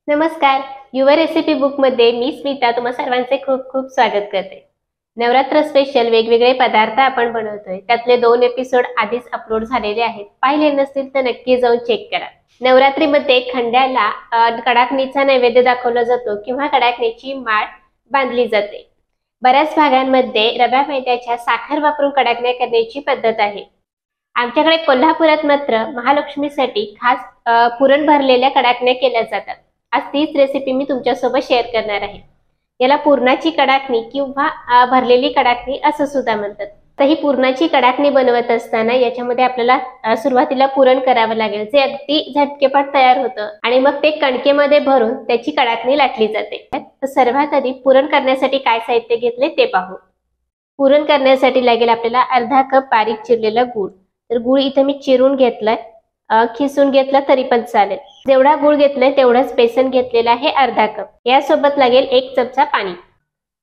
नमस्कार. युवा recipe book मध्ये मी स्मिता तुम्हा सर्वांचे खूप खूप स्वागत करते. नवरात्र स्पेशल वेगवेगळे पदार्थ आपण बनवतोय. त्यातले 2 एपिसोड आधीच अपलोड झालेले आहेत. पाहिले नसतील तर नक्की जाऊन चेक करा. नवरात्रीमध्ये खंड्याला कडाकणीचा नैवेद्य दाखवला जातो किंवा कडाकणीची माळ बांधली जाते. बऱ्याच भागांमध्ये रव्या मैद्याच्या साखर वापरून कडाकण्या करण्याची पद्धत आहे. आमच्याकडे कोल्हापुरात मात्र महालक्ष्मीसाठी खास पुरण भरलेल्या कडाकण्या केल्या जातात. आज तीच रेसिपी मी तुमच्यासोबत शेअर करणार आहे. याला पुरणाची कडाकणी किंवा भरलेली कडाकणी असं सुद्धा म्हणतात. तर ही पुरणाची कडाकणी बनवत असताना याच्यामध्ये आपल्याला सुरुवातीला पुरण करावं लागेल, जे अगदी झटकेपट तयार होतं आणि मग ते कणकेमध्ये भरून त्याची कडाकणी लाटली जाते. तर सर्वात आधी पुरण करण्यासाठी काय साहित्य घेतले ते पाहू. पुरण करण्यासाठी लागेल आपल्याला अर्धा कप बारीक चिरलेला गूळ. तर गूळ इथे मी चिरून घेतलाय, खिसून घेतला तरी पण चालेल. जेवढा गूळ घेतलाय तेवढाच बेसन घेतलेला आहे अर्धा कप. यासोबत लागेल 1 चमचा पाणी.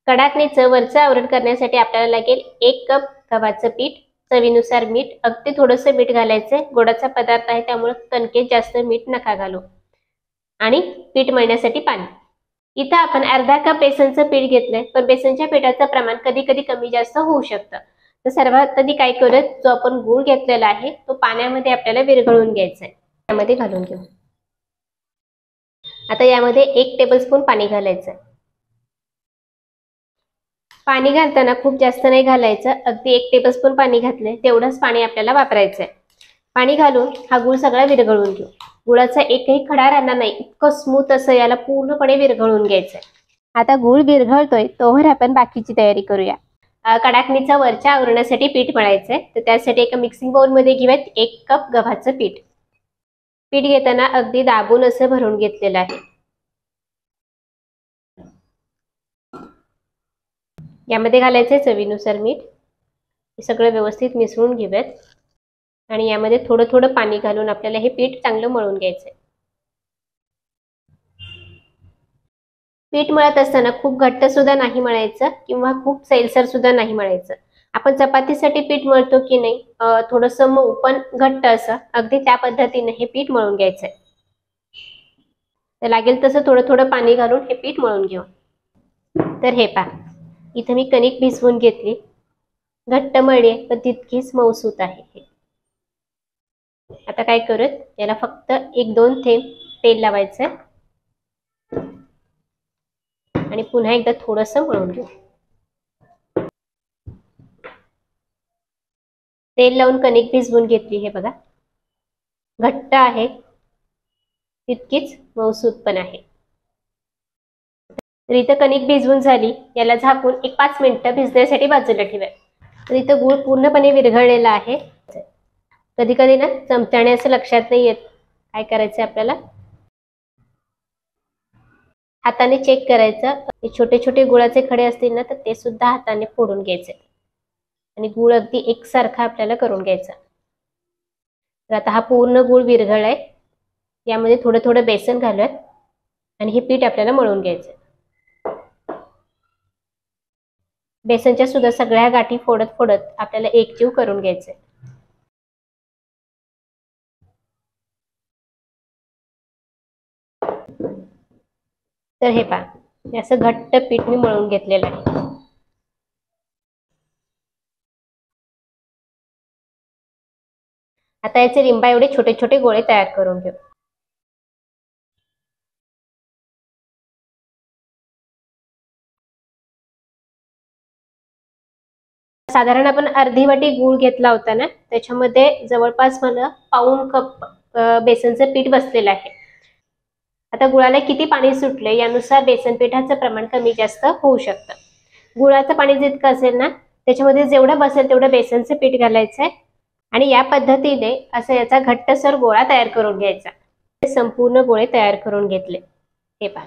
कडाकणीचं वरचं आवरण करण्यासाठी आपल्याला लागेल 1 कप गव्हाचं पीठ, चवीनुसार मीठ, अगदी थोडंसं मीठ घालायचंय. गोडाचा पदार्थ आहे त्यामुळे कणकेत जास्त मीठ नका घालू. आणि पीठ मळण्यासाठी पाणी. इथं आपण अर्धा कप बेसनचं पीठ घेतलंय, पण बेसनच्या पिठाचं प्रमाण कधी कधी कमी जास्त होऊ शकतं. तर सर्वात आधी काय करूयात, जो आपण गूळ घेतलेला आहे तो पाण्यामध्ये आपल्याला विरघळून घ्यायचा आहे. त्यामध्ये घालून घेऊ. आता यामध्ये 1 टेबलस्पून पाणी घालायचं. पाणी घालताना खूप जास्त नाही घालायचं, अगदी 1 टेबलस्पून पाणी घातलंय तेवढंच पाणी आपल्याला वापरायचंय. पाणी घालून हा गूळ सगळा विरघळून घेऊ. गुळाचा एकही खडा राहणार नाही, इतकं स्मूथ असं याला पूर्णपणे विरघळून घ्यायचंय. आता गूळ विरघळतोय तोवर आपण बाकीची तयारी करूया. कडाकणीचा वरच्या आवरणासाठी पीठ मळायचंय. तर त्यासाठी एका मिक्सिंग बाउल मध्ये घेऊयात 1 कप गव्हाचं पीठ. पीठ घेताना अगदी दाबून असं भरून घेतलेलं आहे. यामध्ये घालायचंय चवीनुसार मीठ. हे सगळं व्यवस्थित मिसळून घेऊयात आणि यामध्ये थोडं थोडं पाणी घालून आपल्याला हे पीठ चांगलं मळून घ्यायचंय. पीठ मळत असताना खूप घट्ट सुद्धा नाही मळायचं किंवा खूप सैलसर सुद्धा नाही मळायचं. आपण चपातीसाठी पीठ मळतो की नाही, थोडंसं मऊ पण घट्ट असं, अगदी त्या पद्धतीने हे पीठ मळून घ्यायचंय. तर लागेल तसं थोडं थोडं पाणी घालून हे पीठ मळून घेऊ. तर हे पहा, इथं मी कणिक भिजवून घेतली. घट्ट मळली आहे पण तितकीच मऊसूत आहे. आता काय करूयात, याला फक्त 1-2 थेंब तेल लावायचं आणि पुन्हा एकदा थोडंसं मळून घेऊ. तेल लावून कणिक भिजवून घेतली. हे बघा, घट्ट आहे तितकीच मऊसूत पण आहे. तर इथं कणिक भिजवून झाली. याला झाकून 1-5 मिनिटं भिजण्यासाठी बाजूला ठेवा. तर इथं गूळ पूर्णपणे विरघळलेला आहे. कधी कधी ना चमच्याने असं लक्षात नाही येत काय करायचं आपल्याला. हाताने चेक करायचं. छोटे छोटे गुळाचे खडे असतील ना तर ते सुद्धा हाताने फोडून घ्यायचे आणि गूळ अगदी एकसारखा आपल्याला करून घ्यायचा. तर आता हा पूर्ण गूळ विरघळलाय. यामध्ये थोडं थोडं बेसन घालूयात आणि हे पीठ आपल्याला मळून घ्यायचं. बेसनच्या सुद्धा सगळ्या गाठी फोडत फोडत आपल्याला एकजीव करून घ्यायचंय. तर हे पहा, असं घट्ट पीठ मी मळून घेतलेलं आहे. आता याचे लिंबा एवढे छोटे छोटे गोळे तयार करून घेऊ. साधारण आपण अर्धी वाटी गूळ घेतला होता ना, त्याच्यामध्ये जवळपास मला पाऊण कप बेसनचं पीठ बसलेलं आहे. आता गुळाला किती पाणी सुटले यानुसार बेसन पिठाचं प्रमाण कमी जास्त होऊ शकतं. गुळाचं पाणी जितकं असेल ना त्याच्यामध्ये जेवढं बसेल तेवढं बेसनचं पीठ घालायचंय आणि या पद्धतीने असं याचा घट्टसर गोळा तयार करून घ्यायचा. संपूर्ण गोळे तयार करून घेतले. हे पहा,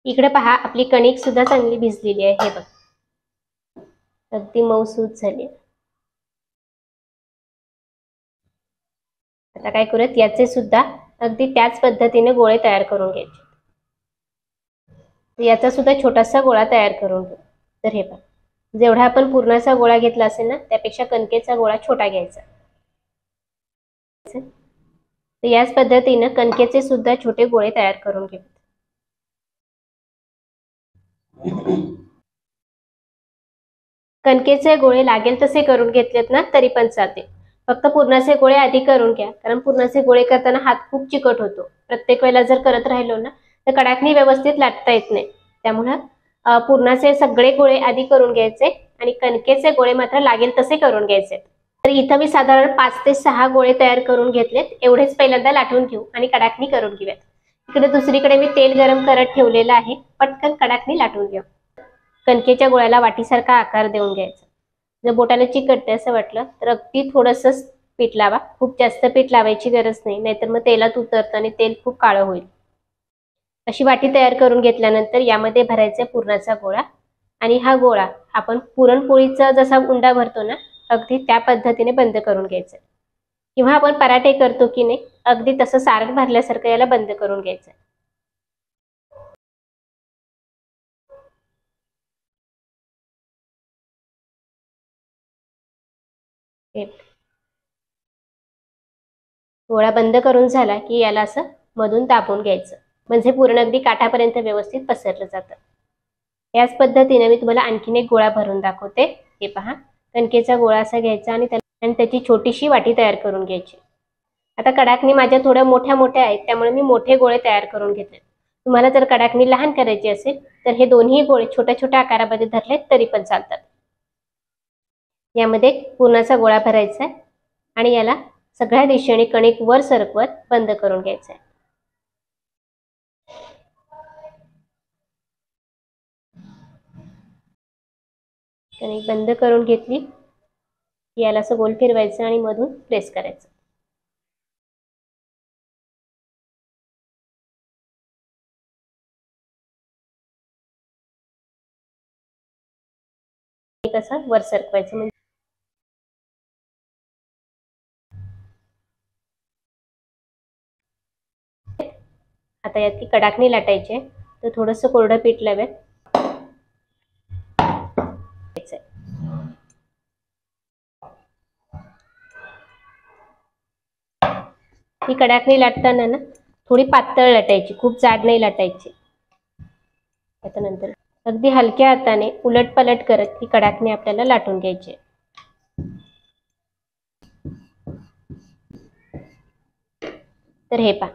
इकडे पहा, आपली कणिक सुद्धा चांगली भिजलेली आहे. हे बघ, अगदी मऊसूत झाली. आता काय करूयात, याचे सुद्धा अगदी त्याच पद्धतीने गोळे तयार करून घ्यायचे. याचा सुद्धा छोटासा गोळा तयार करून घेऊ. तर हे पहा, जेवढा आपण पुरणाचा गोळा घेतला असेल ना त्यापेक्षा कणकेचा गोळा छोटा घ्यायचा. तर याच पद्धतीने कणकेचे सुद्धा छोटे गोळे तयार करून घेऊ. कणकेचे गोळे लागेल तसे करून घेतलेत ना तरी पण चालते. फक्त पुरणाचे गोळे आधी करून घ्या, कारण पुरणाचे गोळे करताना हात खूप चिकट होतो. प्रत्येक वेळेला जर करत राहिलो ना तर कडाकणी व्यवस्थित लाटता येत नाही. त्यामुळे पुरणाचे सगळे गोळे आधी करून घ्यायचे आणि कणकेचे गोळे मात्र लागेल तसे करून घ्यायचे. तर इथं मी साधारण 5 ते 6 गोळे तयार करून घेतलेत. एवढेच पहिल्यांदा लाटून घेऊ आणि कडाकणी करून घेऊयात. इकडे दुसरीकडे मी तेल गरम करत ठेवलेलं आहे. पटकन कडाकणी लाटून घेऊ. कणकेच्या गोळ्याला वाटीसारखा आकार देऊन घ्यायचा. जर बोटाला चिकटते असं वाटलं तर अगदी थोडंसं पीठ लावा. खूप जास्त पीठ लावायची गरज नाही, नाहीतर मग तेलात उतरतं आणि तेल खूप काळं होईल. अशी वाटी तयार करून घेतल्यानंतर यामध्ये भरायचा पुरणाचा गोळा आणि हा गोळा आपण पुरणपोळीचा जसा उंडा भरतो ना अगदी त्या पद्धतीने बंद करून घ्यायचा, किंवा आपण पराठे करतो की नाही अगदी तसं सारण भरल्यासारखं याला बंद करून घ्यायचं. गोळा बंद करून झाला की याला असं मधून दाबून घ्यायचं, म्हणजे पुरण अगदी काठापर्यंत व्यवस्थित पसरलं जातं. याच पद्धतीने मी तुम्हाला आणखीन एक गोळा भरून दाखवते. हे पहा, कणकेचा गोळा असा घ्यायचा आणि त्याची छोटीशी वाटी तयार करून घ्यायची. आता कडाकणी माझ्या थोड्या मोठ्या मोठ्या आहेत, त्यामुळे मी मोठे गोळे तयार करून घेतले. तुम्हाला जर कडाकणी लहान करायची असेल तर हे दोन्ही गोळे छोट्या छोट्या आकारामध्ये धरले तरी पण चालतात. यामध्ये पुरणाचा गोळा भरायचा आहे आणि याला सगळ्या दिशेने कणिक वर सरकवत बंद करून घ्यायचं आहे. कणिक बंद करून घेतली की याला असं गोल फिरवायचं आणि मधून प्रेस करायचं. कसं वर सरकवायचं. म्हणजे आता यात ती कडाकणी लाटायची, तर थोडंसं कोरडं पीठ लावेल. ही कडाकणी लाटताना ना थोडी पातळ लाटायची, खूप जाड नाही लाटायची. त्यानंतर अगदी हलक्या हाताने उलट पलट करत ही कडाकणी आपल्याला लाटून घ्यायची. तर हे पहा,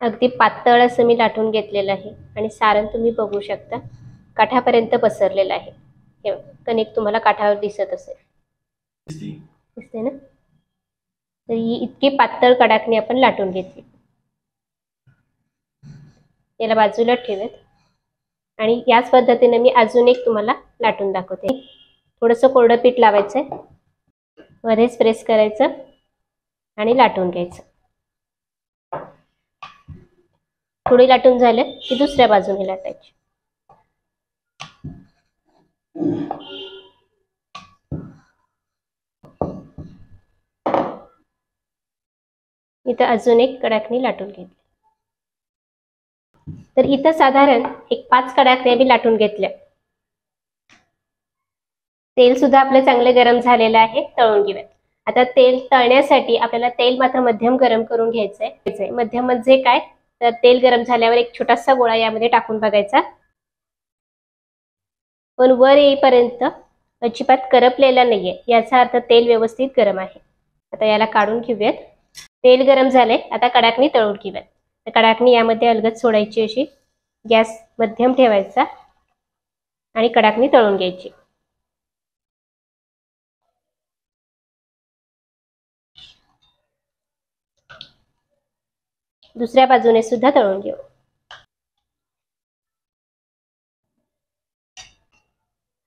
अगदी पातळ असं मी लाटून घेतलेलं आहे आणि सारण तुम्ही बघू शकता काठापर्यंत पसरलेलं आहे. हे कणिक तुम्हाला काठावर दिसत असेल, दिसते ना. तर ही इतकी पातळ कडाकणी आपण लाटून घेतली. याला बाजूला ठेवत आणि याच पद्धतीने मी अजून एक तुम्हाला लाटून दाखवते. थोडंसं कोरडं पीठ लावायचंय, मध्येच प्रेस करायचं आणि लाटून घ्यायचं. थोडी लाटून झालं की दुसऱ्या बाजूने लाटायची. इथं अजून एक कडाकणी लाटून घेतली. तर इथं साधारण एक 5 कडाकण्या बी लाटून घेतल्या. तेल सुद्धा आपलं चांगलं गरम झालेलं आहे. तळून घेऊयात. आता तेल तळण्यासाठी आपल्याला तेल मात्र मध्यम गरम करून घ्यायचंय. मध्यम म्हणजे काय, तर तेल गरम झाल्यावर एक छोटासा गोळा यामध्ये टाकून बघायचा, पण वर येईपर्यंत अजिबात करपलेला नाहीये, याचा अर्थ तेल व्यवस्थित गरम आहे. आता याला काढून घेऊयात. तेल गरम झाले, आता कडाकणी तळून घेऊयात. तर कडाकणी यामध्ये अलगद सोडायची, अशी गॅस मध्यम ठेवायचा आणि कडाकणी तळून घ्यायची. दुसऱ्या बाजूने सुद्धा तळून घेऊ.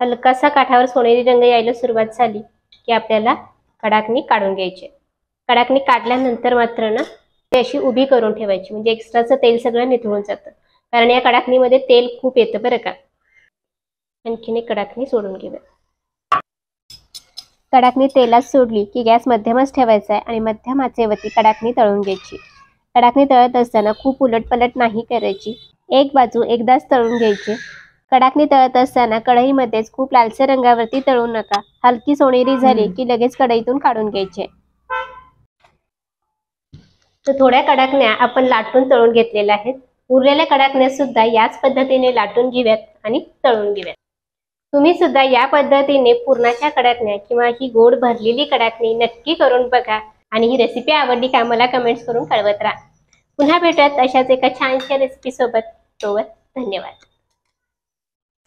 हलकासा काठावर सोनेरी रंग यायला सुरुवात झाली की आपल्याला कडाकणी काढून घ्यायची. कडाकणी काढल्यानंतर मात्र ना ती अशी उभी करून ठेवायची, म्हणजे एक्स्ट्राचं तेल सगळं निथळून जातं. कारण या कडाकणीमध्ये तेल खूप येतं बरं का. आणखीन एक कडाकणी सोडून घेऊया. कडाकणी तेलात सोडली की गॅस मध्यमच ठेवायचा आहे आणि मध्यम आचेवरती कडाकणी तळून घ्यायची. कडाकणी तळत असताना खूप उलटपलट नाही करायची, एक बाजू एकदाच तळून घ्यायची. कडाकणी तळत असताना कढईमध्येच खूप लालसर रंगावरती तळू नका. हलकी सोनेरी झाली की लगेच कढईतून काढून घ्यायचे. तर थोड्या कडाकण्या आपण लाटून तळून घेतलेल्या आहेत. उरलेल्या कडाकण्या सुद्धा याच पद्धतीने लाटून घेऊयात आणि तळून घेऊयात। तुम्ही सुद्धा या पद्धतीने पुरणाच्या कडाकण्या किंवा ही गोड भरलेली कडाकणी नक्की करून बघा आणि ही रेसिपी आवडली का मला कमेंट्स करून कळवत राहा। पुन्हा भेटूयात अशाच एका छानशा रेसिपी सोबत। तोवर धन्यवाद।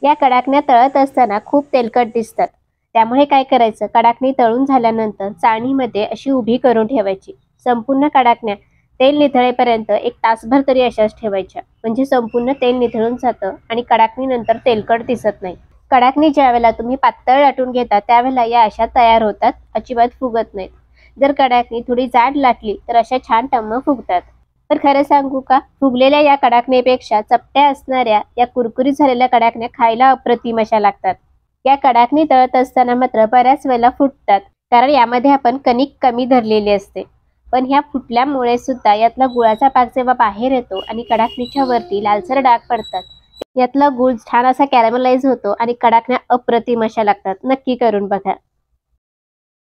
या कडाकण्या तळत असताना खूप तेलकट दिसतात, त्यामुळे काय करायचं, कडाकणी तळून झाल्यानंतर चाळणीमध्ये अशी उभी करून ठेवायची। संपूर्ण कडाकण्या तेल निथळेपर्यंत 1 तासभर तरी अशाच ठेवायच्या, म्हणजे संपूर्ण तेल निथळून जातं आणि कडाकणी नंतर तेलकट दिसत नाही। कडाकणी ज्यावेळेला तुम्ही पातळ लाटून घेता त्यावेळेला या अशा तयार होतात, अजिबात फुगत नाहीत। जर कडाकणी थोडी जाड लाटली तर अशा छान टम्म फुगतात। तर खरं सांगू का, फुगलेल्या या कडाकणीपेक्षा चपट्या असणाऱ्या या कुरकुरीत झालेल्या कडाकण्या खायला अप्रतिम अशा लागतात। या कडाकणी तळत असताना मात्र बऱ्याच वेळेला फुटतात, कारण यामध्ये आपण कणिक कमी धरलेली असते। पण ह्या फुटल्यामुळे सुद्धा यातला गुळाचा पाक जेव्हा बाहेर येतो आणि कडाकणीच्या वरती लालसर डाग पडतात, यातला गुळ छान असा कॅरमलाइज होतो आणि कडाकण्या अप्रतिम अशा लागतात। नक्की करून बघा।